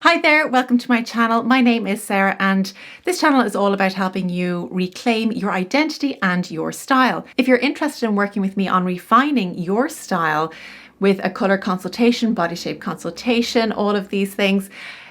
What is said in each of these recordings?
Hi there, welcome to my channel. My name is Sarah and this channel is all about helping you reclaim your identity and your style. If you're interested in working with me on refining your style with a colour consultation, body shape consultation, all of these things,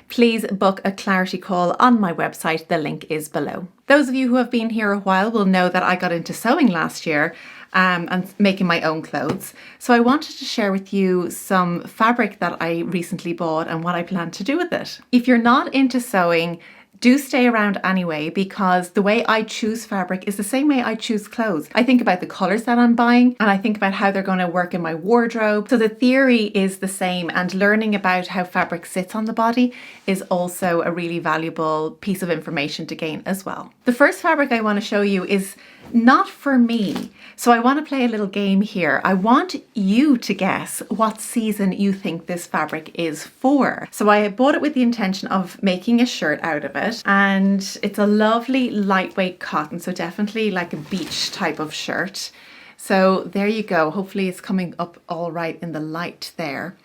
please book a clarity call on my website. The link is below. Those of you who have been here a while will know that I got into sewing last year and making my own clothes. So I wanted to share with you some fabric that I recently bought and what I plan to do with it. If you're not into sewing, do stay around anyway, because the way I choose fabric is the same way I choose clothes. I think about the colours that I'm buying and I think about how they're going to work in my wardrobe. So the theory is the same, and learning about how fabric sits on the body is also a really valuable piece of information to gain as well. The first fabric I want to show you is not for me. So I want to play a little game here. I want you to guess what season you think this fabric is for. So I bought it with the intention of making a shirt out of it, and it's a lovely lightweight cotton, so definitely like a beach type of shirt. So there you go. Hopefully it's coming up all right in the light there.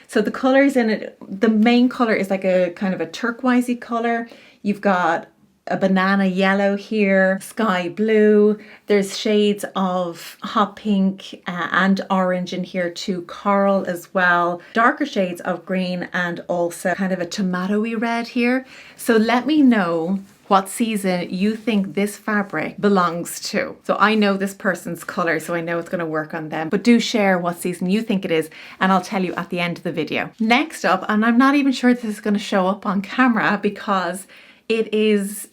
So the colors in it, the main color is like a kind of a turquoisey color. You've got a banana yellow here, sky blue. There's shades of hot pink and orange in here too, coral as well. Darker shades of green and also kind of a tomatoey red here. So let me know what season you think this fabric belongs to. So I know this person's color, so I know it's going to work on them, but do share what season you think it is and I'll tell you at the end of the video. Next up, and I'm not even sure this is going to show up on camera because it is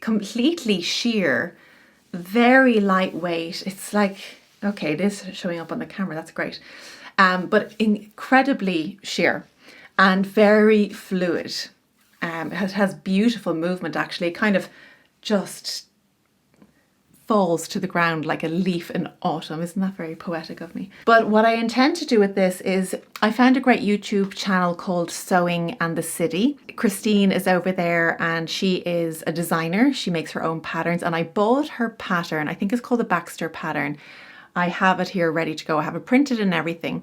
completely sheer, very lightweight. It's like, okay, it is showing up on the camera, that's great. But incredibly sheer and very fluid. It has beautiful movement actually. It kind of just falls to the ground like a leaf in autumn. Isn't that very poetic of me? But what I intend to do with this is I found a great YouTube channel called Sewing and the City. Christine is over there and she is a designer. She makes her own patterns and I bought her pattern. I think it's called the Baxter pattern. I have it here ready to go. I have it printed and everything.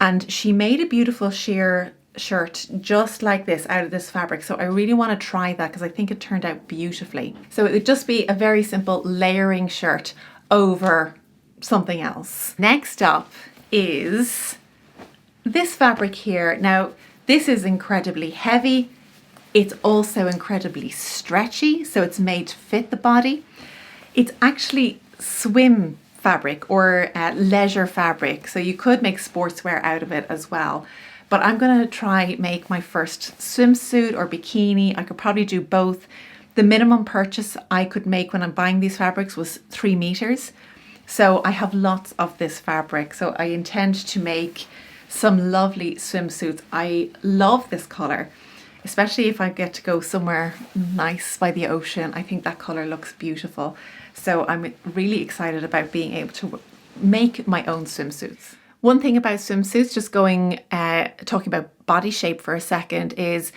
And she made a beautiful sheer shirt just like this out of this fabric, so I really want to try that because I think it turned out beautifully. So it would just be a very simple layering shirt over something else. Next up is this fabric here. Now this is incredibly heavy, it's also incredibly stretchy, so it's made to fit the body. It's actually swim fabric or leisure fabric, so you could make sportswear out of it as well. But I'm going to try make my first swimsuit or bikini. I could probably do both. The minimum purchase I could make when I'm buying these fabrics was 3 meters. So I have lots of this fabric. So I intend to make some lovely swimsuits. I love this color, especially if I get to go somewhere nice by the ocean. I think that color looks beautiful. So I'm really excited about being able to make my own swimsuits. One thing about swimsuits, just going, talking about body shape for a second, is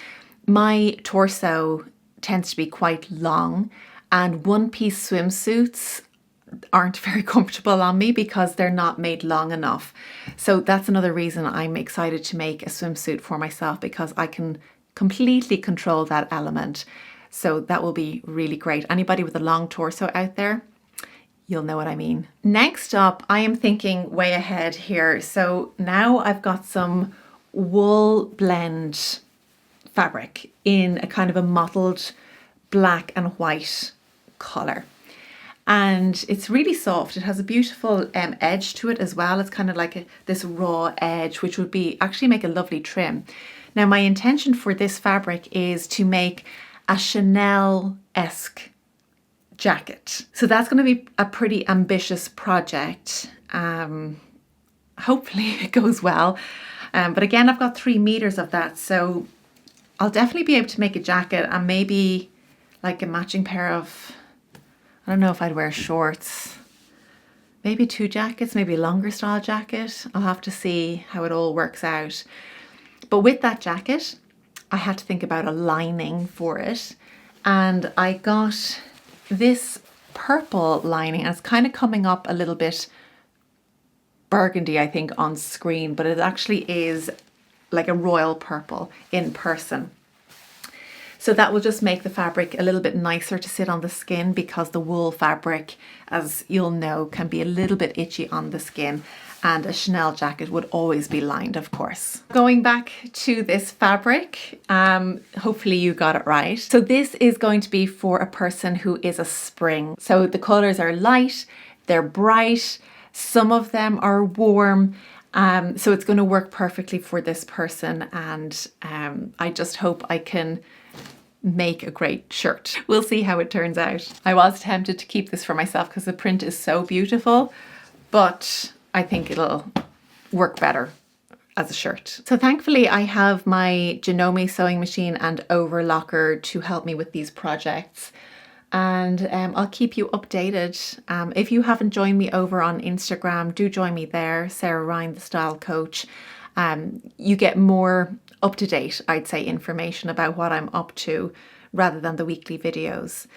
my torso tends to be quite long and one-piece swimsuits aren't very comfortable on me because they're not made long enough. So that's another reason I'm excited to make a swimsuit for myself, because I can completely control that element. So that will be really great. Anybody with a long torso out there, you'll know what I mean. Next up, I am thinking way ahead here. So now I've got some wool blend fabric in a kind of a mottled black and white color. And it's really soft. It has a beautiful edge to it as well. It's kind of like this raw edge, which would be actually make a lovely trim. Now my intention for this fabric is to make a Chanel-esque jacket. So that's going to be a pretty ambitious project. Hopefully it goes well. But again, I've got 3 meters of that. So I'll definitely be able to make a jacket and maybe like a matching pair of, I don't know if I'd wear shorts, maybe 2 jackets, maybe a longer style jacket. I'll have to see how it all works out. But with that jacket, I had to think about a lining for it. And I got this purple lining, and it's kind of coming up a little bit burgundy, I think, on screen, but it actually is like a royal purple in person. So that will just make the fabric a little bit nicer to sit on the skin, because the wool fabric, as you'll know, can be a little bit itchy on the skin. And a Chanel jacket would always be lined, of course. Going back to this fabric, hopefully you got it right. So this is going to be for a person who is a spring. So the colors are light, they're bright, some of them are warm. So it's going to work perfectly for this person. And I just hope I can make a great shirt. We'll see how it turns out. I was tempted to keep this for myself because the print is so beautiful, but I think it'll work better as a shirt. So thankfully I have my Janome sewing machine and overlocker to help me with these projects. And I'll keep you updated. If you haven't joined me over on Instagram, do join me there, Sarah Ryan, the style coach. You get more up-to-date, I'd say, information about what I'm up to rather than the weekly videos.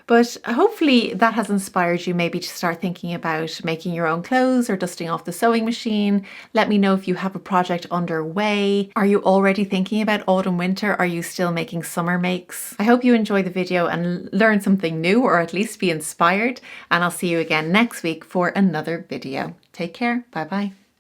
But hopefully that has inspired you maybe to start thinking about making your own clothes or dusting off the sewing machine. Let me know if you have a project underway. Are you already thinking about autumn winter? Are you still making summer makes? I hope you enjoy the video and learn something new, or at least be inspired. And I'll see you again next week for another video. Take care. Bye bye.